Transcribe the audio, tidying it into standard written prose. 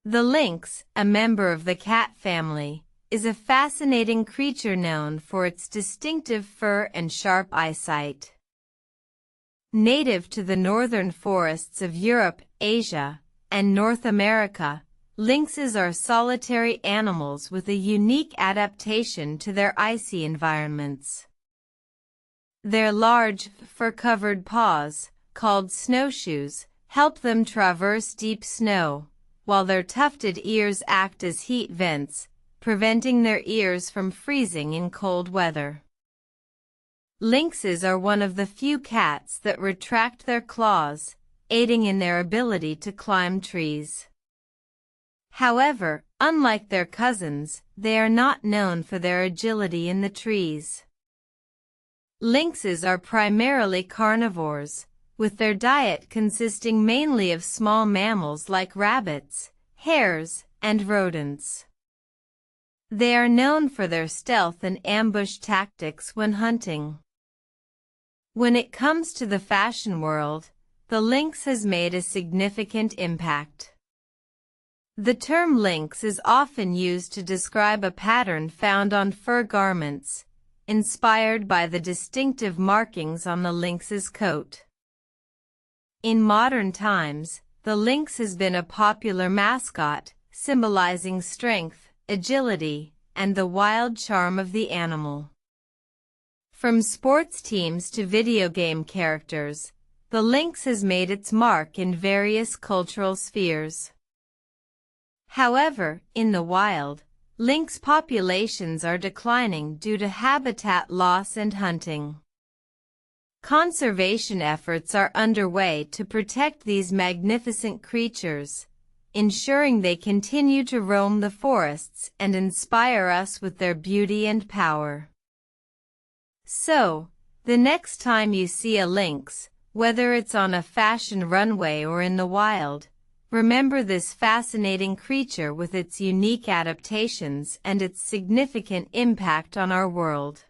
The lynx, a member of the cat family, is a fascinating creature known for its distinctive fur and sharp eyesight. Native to the northern forests of Europe, Asia, and North America, lynxes are solitary animals with a unique adaptation to their icy environments. Their large, fur-covered paws, called snowshoes, help them traverse deep snow, while their tufted ears act as heat vents, preventing their ears from freezing in cold weather. Lynxes are one of the few cats that retract their claws, aiding in their ability to climb trees. However, unlike their cousins, they are not known for their agility in the trees. Lynxes are primarily carnivores, with their diet consisting mainly of small mammals like rabbits, hares, and rodents. They are known for their stealth and ambush tactics when hunting. When it comes to the fashion world, the lynx has made a significant impact. The term lynx is often used to describe a pattern found on fur garments, inspired by the distinctive markings on the lynx's coat. In modern times, the lynx has been a popular mascot, symbolizing strength, agility, and the wild charm of the animal. From sports teams to video game characters, the lynx has made its mark in various cultural spheres. However, in the wild, lynx populations are declining due to habitat loss and hunting. Conservation efforts are underway to protect these magnificent creatures, ensuring they continue to roam the forests and inspire us with their beauty and power. So, the next time you see a lynx, whether it's on a fashion runway or in the wild, remember this fascinating creature with its unique adaptations and its significant impact on our world.